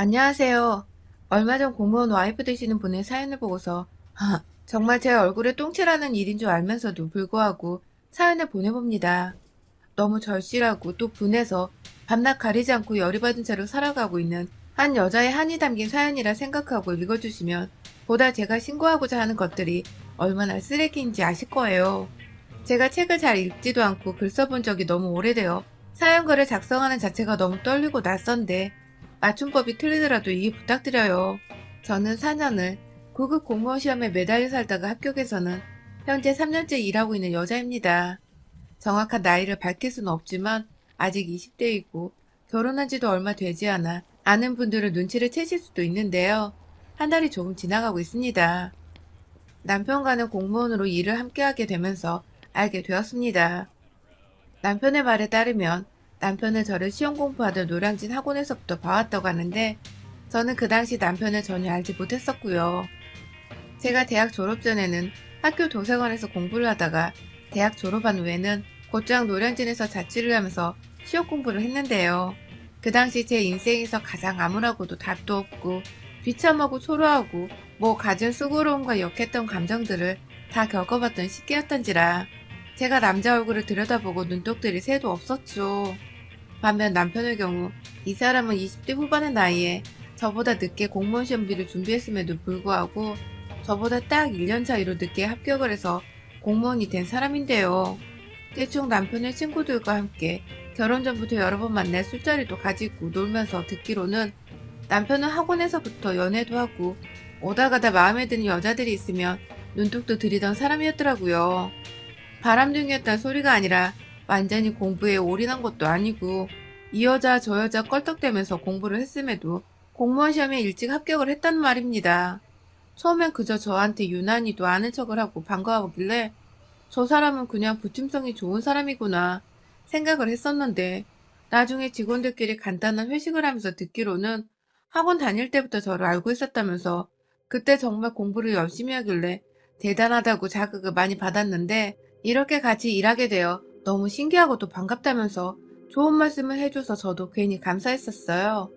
안녕하세요. 얼마 전 공무원 와이프 되시는 분의 사연을 보고서 정말 제 얼굴에 똥칠하는 일인 줄 알면서도 불구하고 사연을 보내봅니다. 너무 절실하고 또 분해서 밤낮 가리지 않고 열이 받은 채로 살아가고 있는 한 여자의 한이 담긴 사연이라 생각하고 읽어주시면 보다 제가 신고하고자 하는 것들이 얼마나 쓰레기인지 아실 거예요. 제가 책을 잘 읽지도 않고 글 써본 적이 너무 오래되어 사연글을 작성하는 자체가 너무 떨리고 낯선데 맞춤법이 틀리더라도 이해 부탁드려요. 저는 4년을 구급 공무원 시험에 매달려 살다가 합격해서는 현재 3년째 일하고 있는 여자입니다. 정확한 나이를 밝힐 수는 없지만 아직 20대이고 결혼한 지도 얼마 되지 않아 아는 분들은 눈치를 채실 수도 있는데요. 한 달이 조금 지나가고 있습니다. 남편과는 공무원으로 일을 함께하게 되면서 알게 되었습니다. 남편의 말에 따르면 남편은 저를 시험 공부하던 노량진 학원에서부터 봐왔다고 하는데 저는 그 당시 남편을 전혀 알지 못했었고요. 제가 대학 졸업 전에는 학교 도서관에서 공부를 하다가 대학 졸업한 후에는 곧장 노량진에서 자취를 하면서 시험 공부를 했는데요. 그 당시 제 인생에서 가장 암울하고도 답도 없고 비참하고 초라하고 가진 수고로움과 역했던 감정들을 다 겪어봤던 시기였던지라 제가 남자 얼굴을 들여다보고 눈독들이 새도 없었죠. 반면 남편의 경우 이 사람은 20대 후반의 나이에 저보다 늦게 공무원 시험비를 준비했음에도 불구하고 저보다 딱 1년 차이로 늦게 합격을 해서 공무원이 된 사람인데요. 대충 남편의 친구들과 함께 결혼 전부터 여러 번 만나 술자리도 가지고 놀면서 듣기로는 남편은 학원에서부터 연애도 하고 오다 가다 마음에 드는 여자들이 있으면 눈독도 들이던 사람이었더라고요. 바람둥이였단 소리가 아니라 완전히 공부에 올인한 것도 아니고 이 여자 저 여자 껄떡대면서 공부를 했음에도 공무원 시험에 일찍 합격을 했단 말입니다. 처음엔 그저 저한테 유난히도 아는 척을 하고 반가워하길래 저 사람은 그냥 부침성이 좋은 사람이구나 생각을 했었는데 나중에 직원들끼리 간단한 회식을 하면서 듣기로는 학원 다닐 때부터 저를 알고 있었다면서 그때 정말 공부를 열심히 하길래 대단하다고 자극을 많이 받았는데 이렇게 같이 일하게 되어 너무 신기하고 또 반갑다면서 좋은 말씀을 해줘서 저도 괜히 감사했었어요.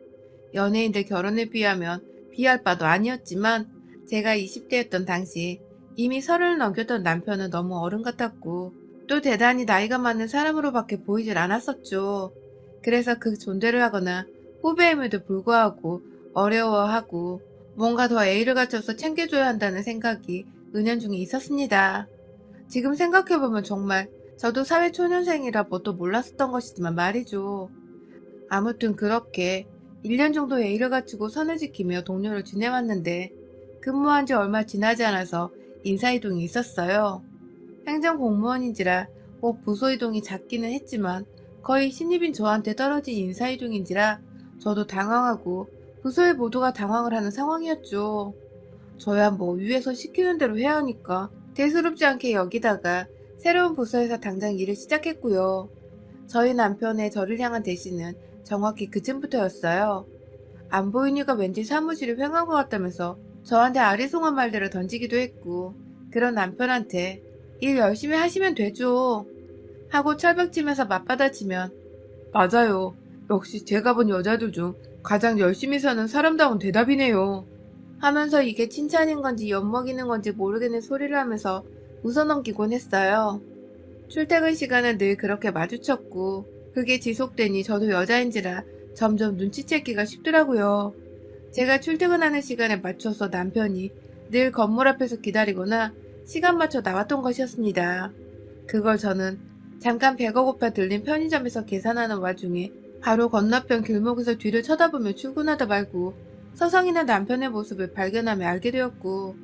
연예인들 결혼에 비하면 비할 바도 아니었지만 제가 20대였던 당시 이미 30을 넘겼던 남편은 너무 어른 같았고 또 대단히 나이가 많은 사람으로밖에 보이질 않았었죠. 그래서 그 존대를 하거나 후배임에도 불구하고 어려워하고 뭔가 더 애의를 갖춰서 챙겨줘야 한다는 생각이 은연중에 있었습니다. 지금 생각해보면 정말 저도 사회초년생이라 뭣도 몰랐었던 것이지만 말이죠. 아무튼 그렇게 1년 정도 예의를 갖추고 선을 지키며 동료를 지내왔는데 근무한 지 얼마 지나지 않아서 인사이동이 있었어요. 행정공무원인지라 부서이동이 작기는 했지만 거의 신입인 저한테 떨어진 인사이동인지라 저도 당황하고 부서의 모두가 당황을 하는 상황이었죠. 저야 위에서 시키는 대로 해야 하니까 대수롭지 않게 여기다가 새로운 부서에서 당장 일을 시작했고요. 저희 남편의 저를 향한 대시는 정확히 그쯤부터였어요. 안 보이니까 왠지 사무실을 횡한 것 같다면서 저한테 아리송한 말들을 던지기도 했고 그런 남편한테 일 열심히 하시면 되죠 하고 철벽치면서 맞받아치면 맞아요. 역시 제가 본 여자들 중 가장 열심히 사는 사람다운 대답이네요. 하면서 이게 칭찬인 건지 엿먹이는 건지 모르겠는 소리를 하면서 웃어넘기곤 했어요. 출퇴근 시간은 늘 그렇게 마주쳤고 그게 지속되니 저도 여자인지라 점점 눈치채기가 쉽더라고요. 제가 출퇴근하는 시간에 맞춰서 남편이 늘 건물 앞에서 기다리거나 시간 맞춰 나왔던 것이었습니다. 그걸 저는 잠깐 배가 고파 들린 편의점에서 계산하는 와중에 바로 건너편 길목에서 뒤를 쳐다보며 출근하다 말고 서성이는 남편의 모습을 발견하며 알게 되었고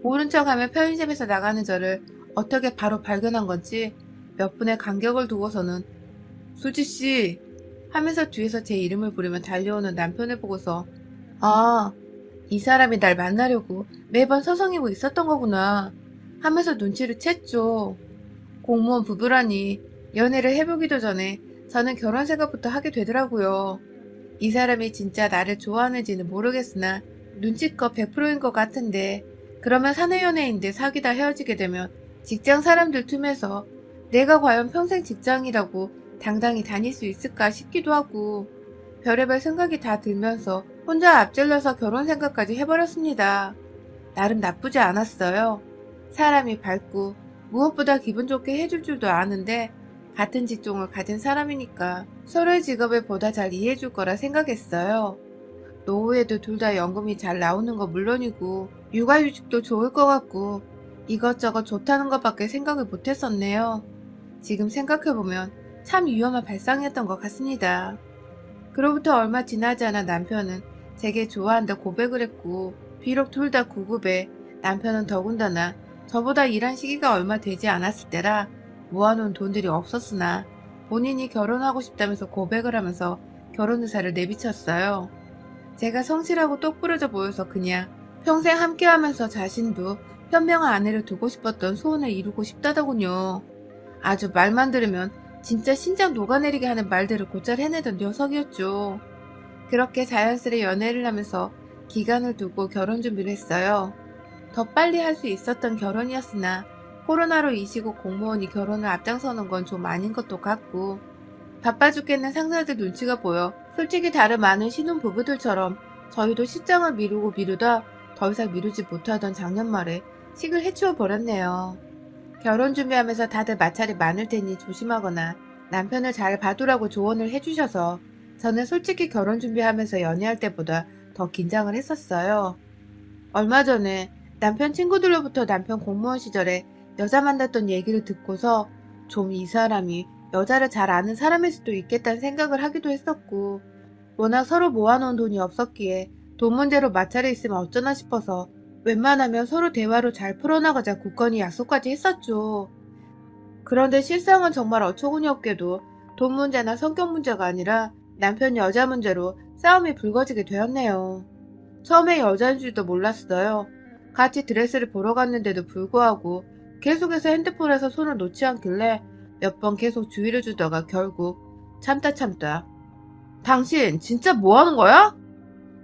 모른 척하며 편의점에서 나가는 저를 어떻게 바로 발견한 건지 몇 분의 간격을 두고서는 수지씨 하면서 뒤에서 제 이름을 부르며 달려오는 남편을 보고서 아, 이 사람이 날 만나려고 매번 서성이고 있었던 거구나 하면서 눈치를 챘죠. 공무원 부부라니 연애를 해보기도 전에 저는 결혼 생각부터 하게 되더라고요. 이 사람이 진짜 나를 좋아하는지는 모르겠으나 눈치껏 100%인 것 같은데 그러면 사내 연애인데 사귀다 헤어지게 되면 직장 사람들 틈에서 내가 과연 평생 직장이라고 당당히 다닐 수 있을까 싶기도 하고 별의별 생각이 다 들면서 혼자 앞질러서 결혼 생각까지 해버렸습니다. 나름 나쁘지 않았어요. 사람이 밝고 무엇보다 기분 좋게 해줄 줄도 아는데 같은 직종을 가진 사람이니까 서로의 직업을 보다 잘 이해해줄 거라 생각했어요. 노후에도 둘 다 연금이 잘 나오는 거 물론이고 육아휴직도 좋을 것 같고 이것저것 좋다는 것밖에 생각을 못했었네요. 지금 생각해보면 참 위험한 발상이었던 것 같습니다. 그로부터 얼마 지나지 않아 남편은 제게 좋아한다 고백을 했고 비록 둘 다 구급에 남편은 더군다나 저보다 일한 시기가 얼마 되지 않았을 때라 모아놓은 돈들이 없었으나 본인이 결혼하고 싶다면서 고백을 하면서 결혼 의사를 내비쳤어요. 제가 성실하고 똑부러져 보여서 그냥 평생 함께하면서 자신도 현명한 아내를 두고 싶었던 소원을 이루고 싶다더군요. 아주 말만 들으면 진짜 심장 녹아내리게 하는 말들을 곧잘 해내던 녀석이었죠. 그렇게 자연스레 연애를 하면서 기간을 두고 결혼 준비를 했어요. 더 빨리 할 수 있었던 결혼이었으나 코로나로 이 시국 공무원이 결혼을 앞장서는 건 좀 아닌 것도 같고 바빠 죽겠는 상사들 눈치가 보여 솔직히 다른 많은 신혼 부부들처럼 저희도 식장을 미루고 미루다 더 이상 미루지 못하던 작년 말에 식을 해치워 버렸네요. 결혼 준비하면서 다들 마찰이 많을 테니 조심하거나 남편을 잘 봐두라고 조언을 해주셔서 저는 솔직히 결혼 준비하면서 연애할 때보다 더 긴장을 했었어요. 얼마 전에 남편 친구들로부터 남편 공무원 시절에 여자 만났던 얘기를 듣고서 좀 이 사람이 여자를 잘 아는 사람일 수도 있겠다는 생각을 하기도 했었고 워낙 서로 모아놓은 돈이 없었기에 돈 문제로 마찰이 있으면 어쩌나 싶어서 웬만하면 서로 대화로 잘 풀어나가자 굳건히 약속까지 했었죠. 그런데 실상은 정말 어처구니 없게도 돈 문제나 성격 문제가 아니라 남편 여자 문제로 싸움이 불거지게 되었네요. 처음에 여자인 줄도 몰랐어요. 같이 드레스를 보러 갔는데도 불구하고 계속해서 핸드폰에서 손을 놓지 않길래 몇 번 계속 주의를 주다가 결국 참다 당신 진짜 뭐 하는 거야?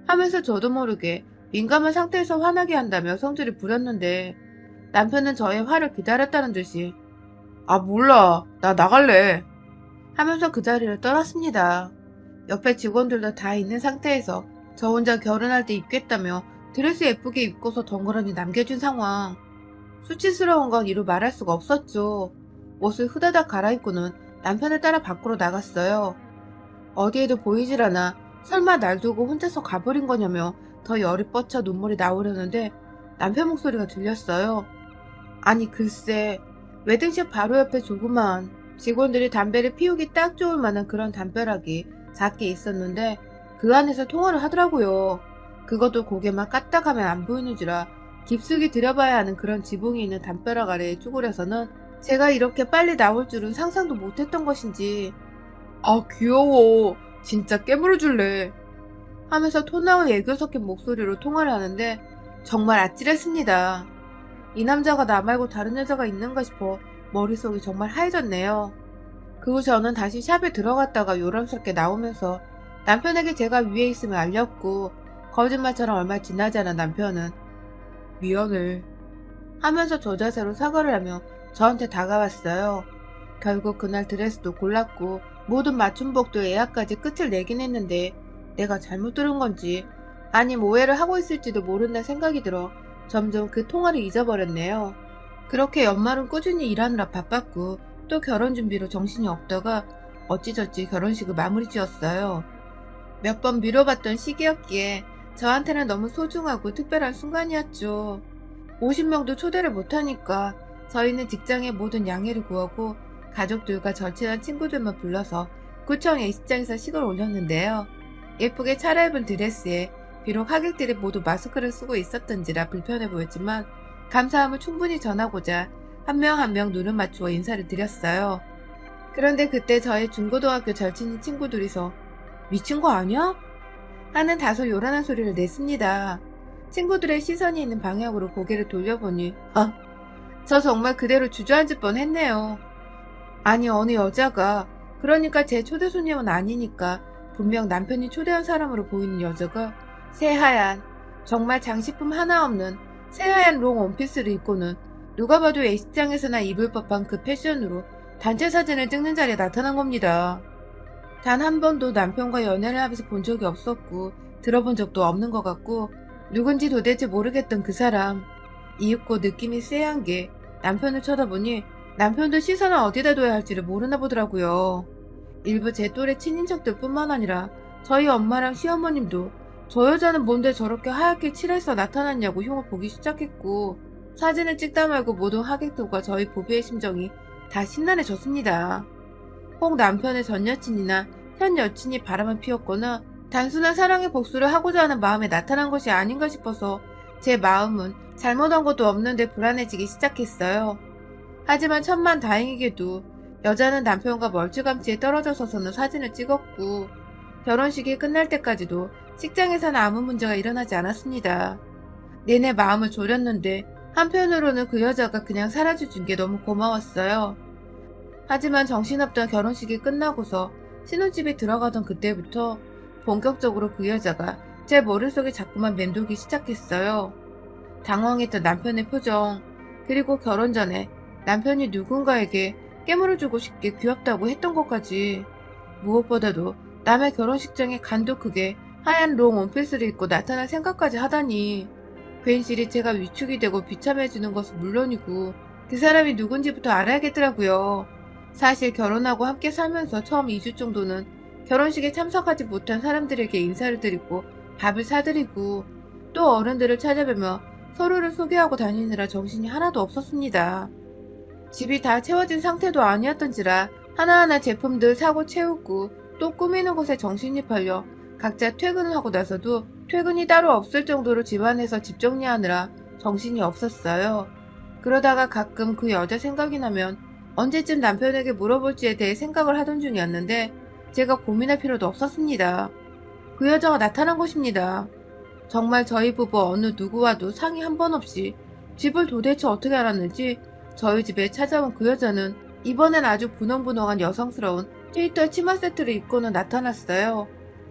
하면서 저도 모르게 민감한 상태에서 화나게 한다며 성질을 부렸는데 남편은 저의 화를 기다렸다는 듯이 아 몰라 나 나갈래 하면서 그 자리를 떠났습니다. 옆에 직원들도 다 있는 상태에서 저 혼자 결혼할 때 입겠다며 드레스 예쁘게 입고서 덩그러니 남겨준 상황. 수치스러운 건 이루 말할 수가 없었죠. 옷을 후다닥 갈아입고는 남편을 따라 밖으로 나갔어요. 어디에도 보이질 않아 설마 날 두고 혼자서 가버린 거냐며 더 열이 뻗쳐 눈물이 나오려는데 남편 목소리가 들렸어요. 아니 글쎄 웨딩샵 바로 옆에 조그만 직원들이 담배를 피우기 딱 좋을 만한 그런 담벼락이 작게 있었는데 그 안에서 통화를 하더라고요. 그것도 고개만 까딱하면 안 보이는지라 깊숙이 들여봐야 하는 그런 지붕이 있는 담벼락 아래에 쭈그려서는 제가 이렇게 빨리 나올 줄은 상상도 못했던 것인지 아 귀여워 진짜 깨물어 줄래 하면서 토 나온 애교 섞인 목소리로 통화를 하는데 정말 아찔했습니다. 이 남자가 나 말고 다른 여자가 있는가 싶어 머릿속이 정말 하얘졌네요. 그 후 저는 다시 샵에 들어갔다가 요란스럽게 나오면서 남편에게 제가 위에 있음을 알렸고 거짓말처럼 얼마 지나지 않아 남편은 미안해 하면서 저 자세로 사과를 하며 저한테 다가왔어요. 결국 그날 드레스도 골랐고 모든 맞춤복도 예약까지 끝을 내긴 했는데 내가 잘못 들은 건지 아님 오해를 하고 있을지도 모른다는 생각이 들어 점점 그 통화를 잊어버렸네요. 그렇게 연말은 꾸준히 일하느라 바빴고 또 결혼 준비로 정신이 없다가 어찌저찌 결혼식을 마무리 지었어요. 몇 번 미뤄봤던 시기였기에 저한테는 너무 소중하고 특별한 순간이었죠. 50명도 초대를 못하니까 저희는 직장의 모든 양해를 구하고 가족들과 절친한 친구들만 불러서 구청 예식장에서 식을 올렸는데요. 예쁘게 차려입은 드레스에 비록 하객들이 모두 마스크를 쓰고 있었던지라 불편해 보였지만 감사함을 충분히 전하고자 한 명 한 명 눈을 맞추어 인사를 드렸어요. 그런데 그때 저의 중고등학교 절친인 친구 둘이서 미친 거 아니야? 하는 다소 요란한 소리를 냈습니다. 친구들의 시선이 있는 방향으로 고개를 돌려보니 저 정말 그대로 주저앉을 뻔했네요. 아니 어느 여자가 그러니까 제 초대 손님은 아니니까 분명 남편이 초대한 사람으로 보이는 여자가 새하얀 정말 장식품 하나 없는 새하얀 롱 원피스를 입고는 누가 봐도 예식장에서나 입을 법한 그 패션으로 단체 사진을 찍는 자리에 나타난 겁니다. 단 한 번도 남편과 연애를 하면서 본 적이 없었고 들어본 적도 없는 것 같고 누군지 도대체 모르겠던 그 사람. 이윽고 느낌이 쎄한 게 남편을 쳐다보니 남편도 시선을 어디다 둬야 할지를 모르나 보더라고요. 일부 제 또래 친인척들 뿐만 아니라 저희 엄마랑 시어머님도 저 여자는 뭔데 저렇게 하얗게 칠해서 나타났냐고 흉을 보기 시작했고, 사진을 찍다 말고 모든 하객들과 저희 부부의 심정이 다 심란해졌습니다. 혹 남편의 전 여친이나 현 여친이 바람을 피웠거나 단순한 사랑의 복수를 하고자 하는 마음에 나타난 것이 아닌가 싶어서 제 마음은 잘못한 것도 없는데 불안해지기 시작했어요. 하지만 천만다행이게도 여자는 남편과 멀찌감치 떨어져 서서는 사진을 찍었고, 결혼식이 끝날 때까지도 식장에서는 아무 문제가 일어나지 않았습니다. 내내 마음을 졸였는데 한편으로는 그 여자가 그냥 사라져준 게 너무 고마웠어요. 하지만 정신없던 결혼식이 끝나고서 신혼집에 들어가던 그때부터 본격적으로 그 여자가 제 머릿속에 자꾸만 맴돌기 시작했어요. 당황했던 남편의 표정, 그리고 결혼 전에 남편이 누군가에게 깨물어 주고 싶게 귀엽다고 했던 것까지. 무엇보다도 남의 결혼식장에 간도 크게 하얀 롱 원피스를 입고 나타날 생각까지 하다니, 괜시리 제가 위축이 되고 비참해지는 것은 물론이고 그 사람이 누군지부터 알아야겠더라고요. 사실 결혼하고 함께 살면서 처음 2주 정도는 결혼식에 참석하지 못한 사람들에게 인사를 드리고 밥을 사드리고 또 어른들을 찾아뵈며 서로를 소개하고 다니느라 정신이 하나도 없었습니다. 집이 다 채워진 상태도 아니었던지라 하나하나 제품들 사고 채우고 또 꾸미는 것에 정신이 팔려 각자 퇴근을 하고 나서도 퇴근이 따로 없을 정도로 집안에서 집 정리하느라 정신이 없었어요. 그러다가 가끔 그 여자 생각이 나면 언제쯤 남편에게 물어볼지에 대해 생각을 하던 중이었는데 제가 고민할 필요도 없었습니다. 그 여자가 나타난 것입니다. 정말 저희 부부 어느 누구와도 상의 한 번 없이 집을 도대체 어떻게 알았는지 저희 집에 찾아온 그 여자는 이번엔 아주 분홍분홍한 여성스러운 트위터 치마 세트를 입고는 나타났어요.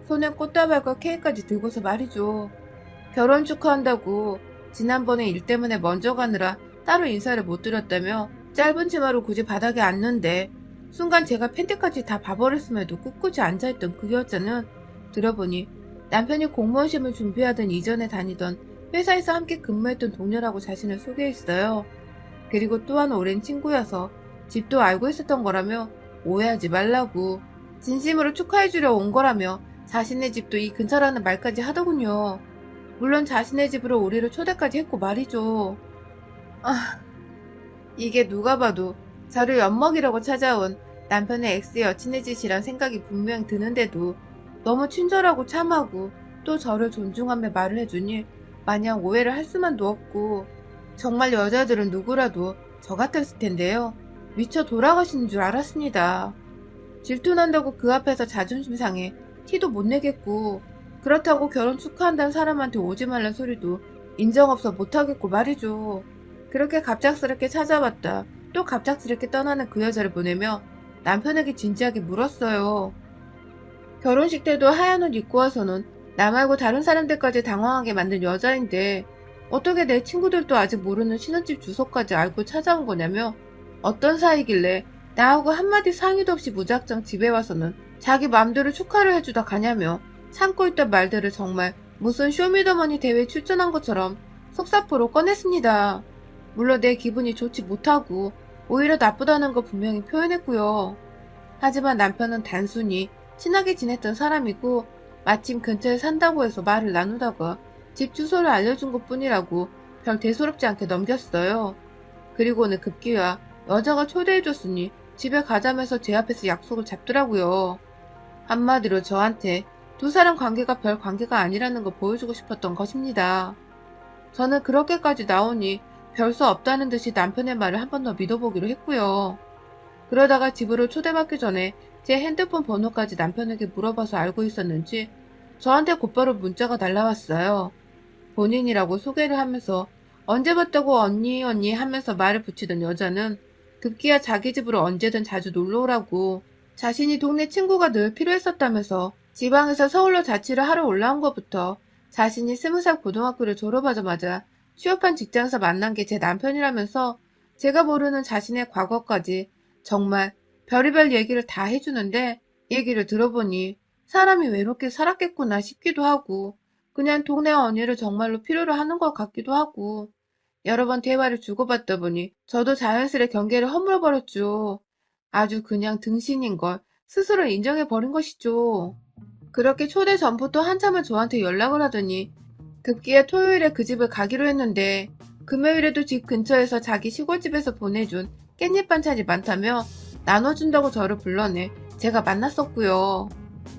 손에 꽃다발과 케이크까지 들고서 말이죠. 결혼 축하한다고 지난번에 일 때문에 먼저 가느라 따로 인사를 못 드렸다며 짧은 치마로 굳이 바닥에 앉는데, 순간 제가 팬티까지 다 봐버렸음에도 꿋꿋이 앉아있던 그 여자는 들어보니 남편이 공무원 시험을 준비하던 이전에 다니던 회사에서 함께 근무했던 동료라고 자신을 소개했어요. 그리고 또한 오랜 친구여서 집도 알고 있었던 거라며 오해하지 말라고 진심으로 축하해주려 온 거라며 자신의 집도 이 근처라는 말까지 하더군요. 물론 자신의 집으로 우리를 초대까지 했고 말이죠. 아, 이게 누가 봐도 저를 엿먹이려고 찾아온 남편의 엑스 여친의 짓이란 생각이 분명 드는데도 너무 친절하고 참하고 또 저를 존중하며 말을 해주니 마냥 오해를 할 수만도 없고, 정말 여자들은 누구라도 저 같았을 텐데요. 미쳐 돌아가시는 줄 알았습니다. 질투난다고 그 앞에서 자존심 상해 티도 못 내겠고, 그렇다고 결혼 축하한다는 사람한테 오지 말란 소리도 인정 없어 못하겠고 말이죠. 그렇게 갑작스럽게 찾아왔다 또 갑작스럽게 떠나는 그 여자를 보내며 남편에게 진지하게 물었어요. 결혼식 때도 하얀 옷 입고 와서는 나 말고 다른 사람들까지 당황하게 만든 여자인데 어떻게 내 친구들도 아직 모르는 신혼집 주소까지 알고 찾아온 거냐며, 어떤 사이길래 나하고 한마디 상의도 없이 무작정 집에 와서는 자기 맘대로 축하를 해주다 가냐며 참고 있던 말들을 정말 무슨 쇼미더머니 대회에 출전한 것처럼 속사포로 꺼냈습니다. 물론 내 기분이 좋지 못하고 오히려 나쁘다는 걸 분명히 표현했고요. 하지만 남편은 단순히 친하게 지냈던 사람이고 마침 근처에 산다고 해서 말을 나누다가 집 주소를 알려준 것 뿐이라고 별 대수롭지 않게 넘겼어요. 그리고는 급기야 여자가 초대해줬으니 집에 가자면서 제 앞에서 약속을 잡더라고요. 한마디로 저한테 두 사람 관계가 별 관계가 아니라는 걸 보여주고 싶었던 것입니다. 저는 그렇게까지 나오니 별 수 없다는 듯이 남편의 말을 한 번 더 믿어보기로 했고요. 그러다가 집으로 초대받기 전에 제 핸드폰 번호까지 남편에게 물어봐서 알고 있었는지 저한테 곧바로 문자가 날라왔어요. 본인이라고 소개를 하면서 언제 봤다고 언니 하면서 말을 붙이던 여자는 급기야 자기 집으로 언제든 자주 놀러 오라고, 자신이 동네 친구가 늘 필요했었다면서 지방에서 서울로 자취를 하러 올라온 것부터 자신이 20살 고등학교를 졸업하자마자 취업한 직장에서 만난 게 제 남편이라면서 제가 모르는 자신의 과거까지 정말 별의별 얘기를 다 해주는데, 얘기를 들어보니 사람이 외롭게 살았겠구나 싶기도 하고 그냥 동네 언니를 정말로 필요로 하는 것 같기도 하고 여러 번 대화를 주고받다 보니 저도 자연스레 경계를 허물어버렸죠. 아주 그냥 등신인 걸 스스로 인정해버린 것이죠. 그렇게 초대 전부터 한참을 저한테 연락을 하더니 급기야 토요일에 그 집을 가기로 했는데 금요일에도 집 근처에서 자기 시골집에서 보내준 깻잎 반찬이 많다며 나눠준다고 저를 불러내 제가 만났었고요.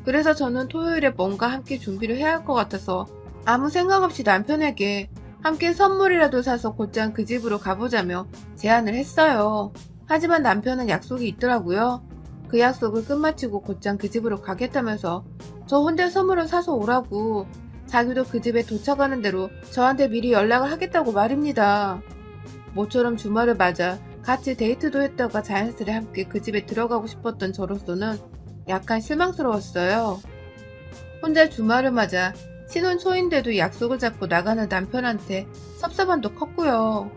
그래서 저는 토요일에 뭔가 함께 준비를 해야 할 것 같아서 아무 생각 없이 남편에게 함께 선물이라도 사서 곧장 그 집으로 가보자며 제안을 했어요. 하지만 남편은 약속이 있더라고요. 그 약속을 끝마치고 곧장 그 집으로 가겠다면서 저 혼자 선물을 사서 오라고 자기도 그 집에 도착하는 대로 저한테 미리 연락을 하겠다고 말입니다. 모처럼 주말을 맞아 같이 데이트도 했다가 자연스레 함께 그 집에 들어가고 싶었던 저로서는 약간 실망스러웠어요. 혼자 주말을 맞아 신혼 초인데도 약속을 잡고 나가는 남편한테 섭섭함도 컸고요.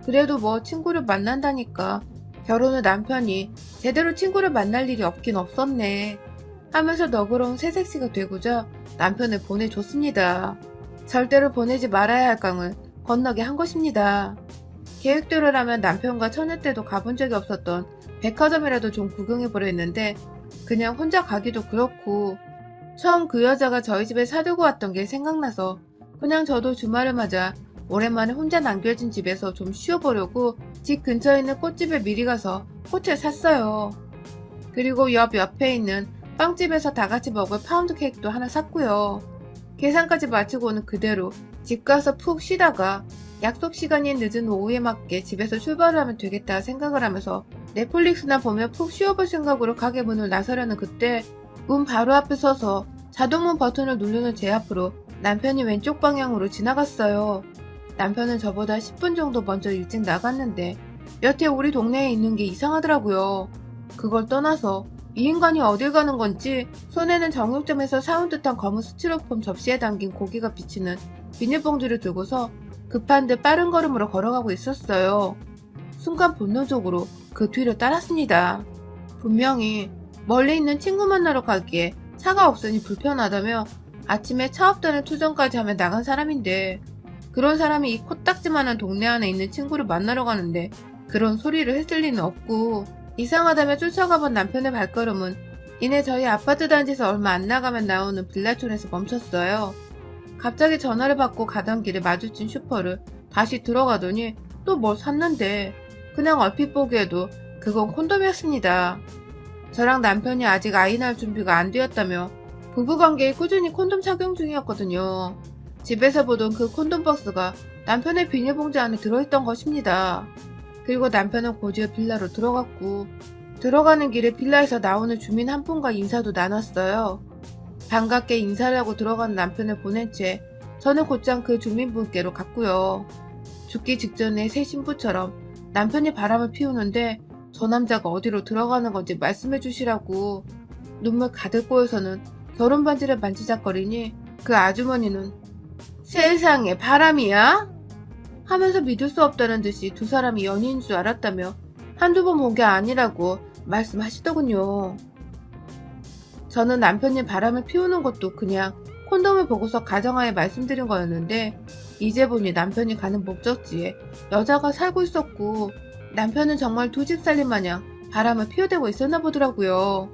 그래도 뭐 친구를 만난다니까 결혼 후 남편이 제대로 친구를 만날 일이 없긴 없었네 하면서 너그러운 새색시가 되고자 남편을 보내줬습니다. 절대로 보내지 말아야 할 강을 건너게 한 것입니다. 계획대로라면 남편과 처녀 때도 가본 적이 없었던 백화점이라도 좀 구경해보려 했는데 그냥 혼자 가기도 그렇고 처음 그 여자가 저희 집에 사두고 왔던 게 생각나서 그냥 저도 주말을 맞아 오랜만에 혼자 남겨진 집에서 좀 쉬어보려고 집 근처에 있는 꽃집에 미리 가서 꽃을 샀어요. 그리고 옆에 있는 빵집에서 다 같이 먹을 파운드 케이크도 하나 샀고요. 계산까지 마치고는 그대로 집 가서 푹 쉬다가 약속 시간이 늦은 오후에 맞게 집에서 출발을 하면 되겠다 생각을 하면서 넷플릭스나 보며 푹 쉬어볼 생각으로 가게 문을 나서려는 그때 문 바로 앞에 서서 자동문 버튼을 누르는 제 앞으로 남편이 왼쪽 방향으로 지나갔어요. 남편은 저보다 10분 정도 먼저 일찍 나갔는데 여태 우리 동네에 있는 게 이상하더라고요. 그걸 떠나서 이 인간이 어딜 가는 건지 손에는 정육점에서 사온 듯한 검은 스티로폼 접시에 담긴 고기가 비치는 비닐봉지를 들고서 급한 듯 빠른 걸음으로 걸어가고 있었어요. 순간 본능적으로 그 뒤를 따랐습니다. 분명히 멀리 있는 친구 만나러 가기에 차가 없으니 불편하다며 아침에 차 없다는 투정까지 하며 나간 사람인데 그런 사람이 이 코딱지만한 동네 안에 있는 친구를 만나러 가는데 그런 소리를 했을 리는 없고 이상하다며 쫓아가본 남편의 발걸음은 이내 저희 아파트 단지에서 얼마 안 나가면 나오는 빌라촌에서 멈췄어요. 갑자기 전화를 받고 가던 길에 마주친 슈퍼를 다시 들어가더니 또 뭘 샀는데 그냥 얼핏 보기에도 그건 콘돔이었습니다. 저랑 남편이 아직 아이 낳을 준비가 안 되었다며 부부관계에 꾸준히 콘돔 착용 중이었거든요. 집에서 보던 그 콘돔 박스가 남편의 비닐봉지 안에 들어있던 것입니다. 그리고 남편은 곧이어 빌라로 들어갔고 들어가는 길에 빌라에서 나오는 주민 한 분과 인사도 나눴어요. 반갑게 인사를 하고 들어간 남편을 보낸 채 저는 곧장 그 주민분께로 갔고요. 죽기 직전에 새 신부처럼 남편이 바람을 피우는데 저 남자가 어디로 들어가는 건지 말씀해 주시라고 눈물 가득 고여서는 결혼 반지를 만지작거리니 그 아주머니는 세상에 바람이야? 하면서 믿을 수 없다는 듯이 두 사람이 연인인 줄 알았다며 한두 번 본 게 아니라고 말씀하시더군요. 저는 남편이 바람을 피우는 것도 그냥 콘돔을 보고서 가정하에 말씀드린 거였는데 이제 보니 남편이 가는 목적지에 여자가 살고 있었고 남편은 정말 두 집 살림 마냥 바람을 피워대고 있었나 보더라고요.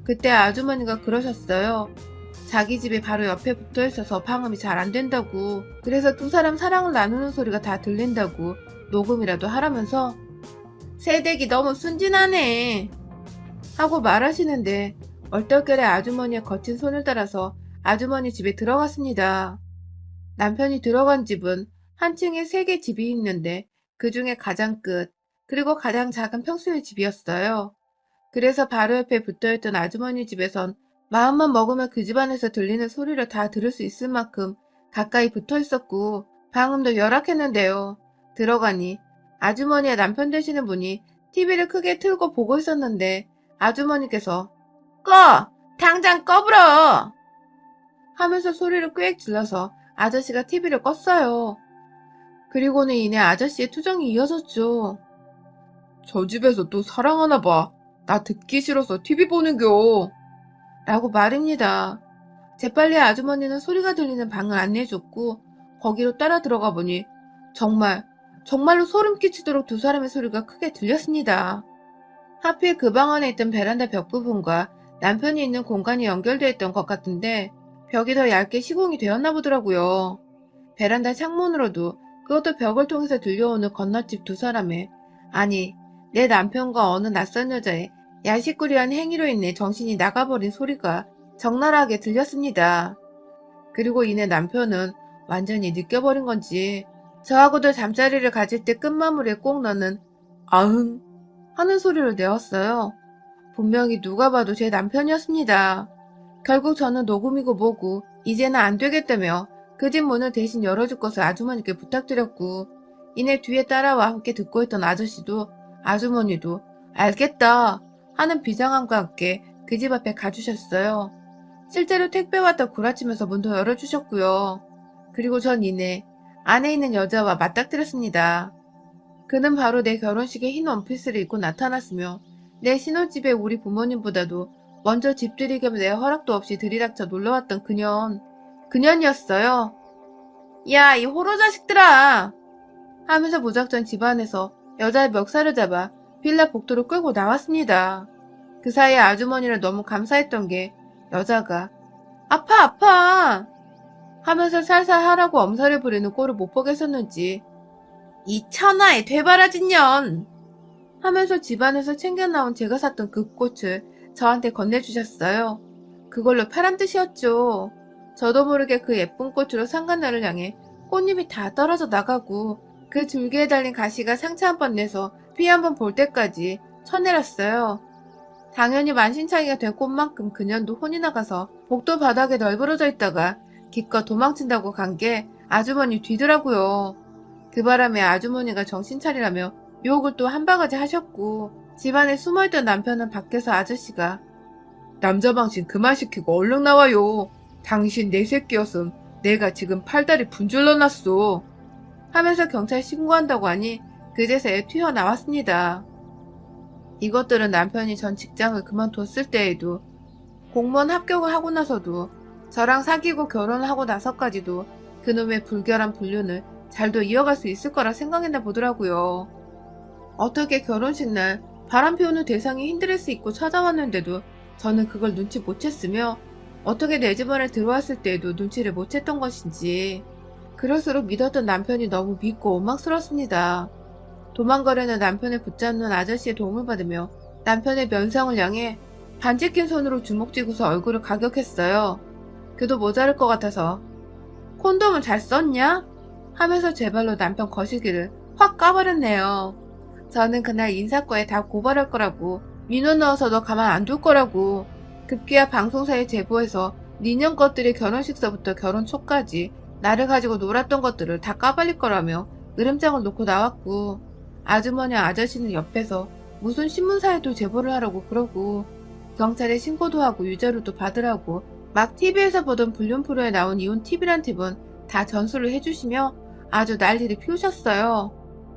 그때 아주머니가 그러셨어요. 자기 집이 바로 옆에 붙어 있어서 방음이 잘 안 된다고 그래서 두 사람 사랑을 나누는 소리가 다 들린다고 녹음이라도 하라면서 새댁이 너무 순진하네 하고 말하시는데 얼떨결에 아주머니의 거친 손을 따라서 아주머니 집에 들어갔습니다. 남편이 들어간 집은 한 층에 3개 집이 있는데 그 중에 가장 끝 그리고 가장 작은 평수의 집이었어요. 그래서 바로 옆에 붙어있던 아주머니 집에선 마음만 먹으면 그 집안에서 들리는 소리를 다 들을 수 있을 만큼 가까이 붙어 있었고 방음도 열악했는데요. 들어가니 아주머니의 남편 되시는 분이 TV를 크게 틀고 보고 있었는데 아주머니께서 꺼! 당장 꺼불어! 하면서 소리를 꽥 질러서 아저씨가 TV를 껐어요. 그리고는 이내 아저씨의 투정이 이어졌죠. 저 집에서 또 사랑하나 봐. 나 듣기 싫어서 TV 보는겨. 라고 말입니다. 재빨리 아주머니는 소리가 들리는 방을 안내해줬고 거기로 따라 들어가 보니 정말로 소름 끼치도록 두 사람의 소리가 크게 들렸습니다. 하필 그 방 안에 있던 베란다 벽 부분과 남편이 있는 공간이 연결되어 있던 것 같은데 벽이 더 얇게 시공이 되었나 보더라고요. 베란다 창문으로도 그것도 벽을 통해서 들려오는 건너집 두 사람의 아니 내 남편과 어느 낯선 여자의 야식꾸리한 행위로 인해 정신이 나가버린 소리가 적나라하게 들렸습니다. 그리고 이내 남편은 완전히 느껴버린 건지 저하고도 잠자리를 가질 때 끝마무리에 꼭 넣는 아흥 하는 소리를 내었어요. 분명히 누가 봐도 제 남편이었습니다. 결국 저는 녹음이고 뭐고 이제는 안 되겠다며 그 집 문을 대신 열어줄 것을 아주머니께 부탁드렸고 이내 뒤에 따라와 함께 듣고 있던 아저씨도 아주머니도 알겠다 하는 비장함과 함께 그 집 앞에 가주셨어요. 실제로 택배 왔다 구라치면서 문도 열어주셨고요. 그리고 전 이내 안에 있는 여자와 맞닥뜨렸습니다. 그는 바로 내 결혼식에 흰 원피스를 입고 나타났으며 내 신혼집에 우리 부모님보다도 먼저 집들이 겸 내 허락도 없이 들이닥쳐 놀러왔던 그년이었어요. 야, 이 호로 자식들아! 하면서 무작정 집안에서 여자의 멱살을 잡아 빌라 복도로 끌고 나왔습니다. 그 사이에 아주머니를 너무 감사했던 게 여자가 아파 하면서 살살 하라고 엄살을 부리는 꼴을 못 보겠었는지 이 천하의 되바라진 년! 하면서 집안에서 챙겨 나온 제가 샀던 그 꽃을 저한테 건네주셨어요. 그걸로 파란 뜻이었죠. 저도 모르게 그 예쁜 꽃으로 상간나를 향해 꽃잎이 다 떨어져 나가고 그 줄기에 달린 가시가 상처 한 번 내서 피 한 번 볼 때까지 쳐내렸어요. 당연히 만신창이가 된 꽃만큼 그년도 혼이 나가서 복도 바닥에 널브러져 있다가 기껏 도망친다고 간 게 아주머니 뒤더라고요. 그 바람에 아주머니가 정신 차리라며 욕을 또 한 바가지 하셨고 집안에 숨어있던 남편은 밖에서 아저씨가 남자 방신 그만 시키고 얼른 나와요. 당신 내 새끼였음 내가 지금 팔다리 분줄러 놨어. 하면서 경찰 신고한다고 하니 그제서야 튀어나왔습니다. 이것들은 남편이 전 직장을 그만뒀을 때에도 공무원 합격을 하고 나서도 저랑 사귀고 결혼을 하고 나서까지도 그놈의 불결한 불륜을 잘도 이어갈 수 있을 거라 생각했나 보더라고요. 어떻게 결혼식 날 바람 피우는 대상이 흰 드레스 입고 찾아왔는데도 저는 그걸 눈치 못 챘으며 어떻게 내 집안에 들어왔을 때에도 눈치를 못 챘던 것인지 그럴수록 믿었던 남편이 너무 믿고 원망스럽습니다. 도망가려는 남편을 붙잡는 아저씨의 도움을 받으며 남편의 면상을 향해 반지 낀 손으로 주먹 쥐고서 얼굴을 가격했어요. 그도 모자랄 것 같아서 콘돔은 잘 썼냐? 하면서 제 발로 남편 거시기를 확 까버렸네요. 저는 그날 인사과에 다 고발할 거라고 민원 넣어서 너 가만 안 둘 거라고 급기야 방송사에 제보해서 니년 것들이 결혼식서부터 결혼 초까지 나를 가지고 놀았던 것들을 다 까발릴 거라며 으름장을 놓고 나왔고 아주머니 아저씨는 옆에서 무슨 신문사에도 제보를 하라고 그러고 경찰에 신고도 하고 유자료도 받으라고 막 TV에서 보던 불륜 프로에 나온 이혼 TV란 팁은 다 전수를 해주시며 아주 난리를 피우셨어요.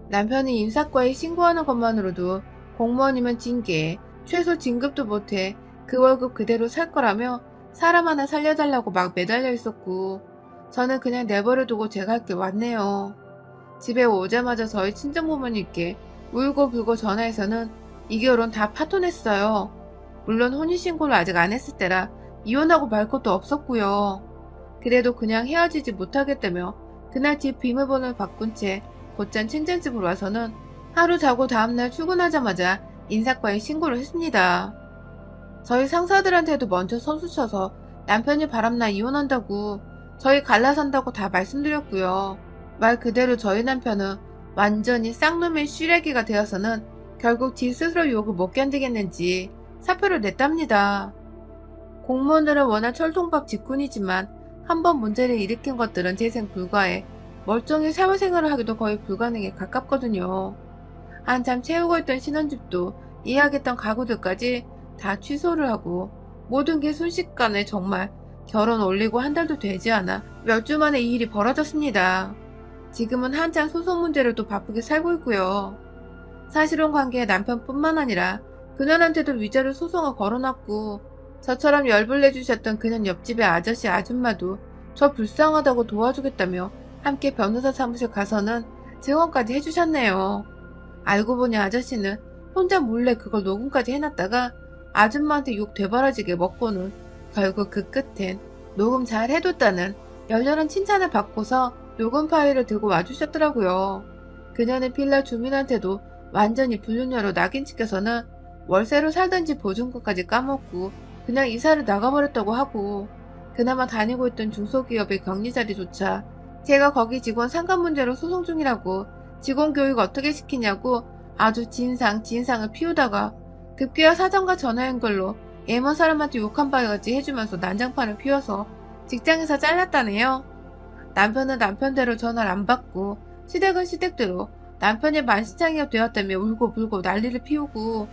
남편이 인사과에 신고하는 것만으로도 공무원이면 징계, 최소 진급도 못해 그 월급 그대로 살 거라며 사람 하나 살려달라고 막 매달려 있었고 저는 그냥 내버려두고 제가 할 길 왔네요. 집에 오자마자 저희 친정부모님께 울고불고 전화해서는 이 결혼 다 파토냈어요. 물론 혼인신고를 아직 안 했을 때라 이혼하고 말 것도 없었고요. 그래도 그냥 헤어지지 못하겠다며 그날 집 비밀번호를 바꾼 채 곧장 친정집으로 와서는 하루 자고 다음날 출근하자마자 인사과에 신고를 했습니다. 저희 상사들한테도 먼저 선수쳐서 남편이 바람나 이혼한다고 저희 갈라산다고 다 말씀드렸고요. 말 그대로 저희 남편은 완전히 쌍놈의 쉬레기가 되어서는 결국 지 스스로 욕을 못 견디겠는지 사표를 냈답니다. 공무원들은 워낙 철통밥 직군이지만 한번 문제를 일으킨 것들은 재생 불가해 멀쩡히 사회생활을 하기도 거의 불가능에 가깝거든요. 한참 채우고 있던 신혼집도 예약했던 가구들까지 다 취소를 하고 모든 게 순식간에 정말 결혼 올리고 한 달도 되지 않아 몇 주 만에 이 일이 벌어졌습니다. 지금은 한창 소송 문제를 또 바쁘게 살고 있고요. 사실혼 관계의 남편뿐만 아니라 그녀한테도 위자료 소송을 걸어놨고 저처럼 열불 내주셨던 그년 옆집의 아저씨 아줌마도 저 불쌍하다고 도와주겠다며 함께 변호사 사무실 가서는 증언까지 해주셨네요. 알고 보니 아저씨는 혼자 몰래 그걸 녹음까지 해놨다가 아줌마한테 욕 되바라지게 먹고는 결국 그 끝엔 녹음 잘 해뒀다는 열렬한 칭찬을 받고서 녹음 파일을 들고 와주셨더라고요. 그녀는 빌라 주민한테도 완전히 불륜녀로 낙인 찍혀서는 월세로 살던 집 보증금까지 까먹고 그냥 이사를 나가버렸다고 하고, 그나마 다니고 있던 중소기업의 격리 자리조차 제가 거기 직원 상관 문제로 소송 중이라고 직원 교육 어떻게 시키냐고 아주 진상을 피우다가 급기야 사장과 전화 연결로 예먼 사람한테 욕한 바가지 해주면서 난장판을 피워서 직장에서 잘랐다네요. 남편은 남편대로 전화를 안 받고 시댁은 시댁대로 남편이 만신창이가 되었다며 울고불고 난리를 피우고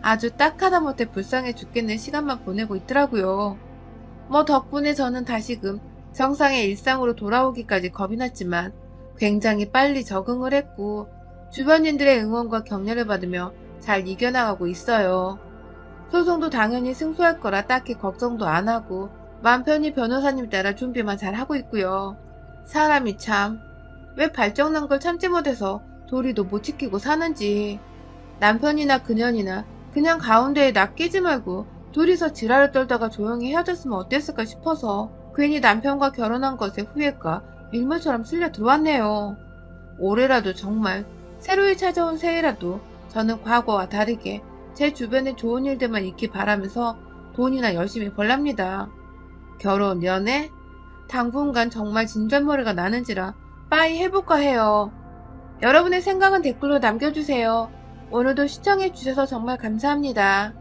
아주 딱 하다못해 불쌍해 죽겠는 시간만 보내고 있더라고요. 뭐 덕분에 저는 다시금 정상의 일상으로 돌아오기까지 겁이 났지만 굉장히 빨리 적응을 했고 주변인들의 응원과 격려를 받으며 잘 이겨나가고 있어요. 소송도 당연히 승소할 거라 딱히 걱정도 안 하고 맘 편히 변호사님 따라 준비만 잘 하고 있고요. 사람이 참 왜 발정난 걸 참지 못해서 도리도 못 지키고 사는지. 남편이나 그년이나 그냥 가운데에 나 끼지 말고 둘이서 지랄을 떨다가 조용히 헤어졌으면 어땠을까 싶어서 괜히 남편과 결혼한 것에 후회가 밀물처럼 쓸려 들어왔네요. 올해라도 정말 새로이 찾아온 새해라도 저는 과거와 다르게 제 주변에 좋은 일들만 있기 바라면서 돈이나 열심히 벌랍니다. 결혼, 연애? 당분간 정말 진절머리가 나는지라 빠이 해볼까 해요. 여러분의 생각은 댓글로 남겨주세요. 오늘도 시청해주셔서 정말 감사합니다.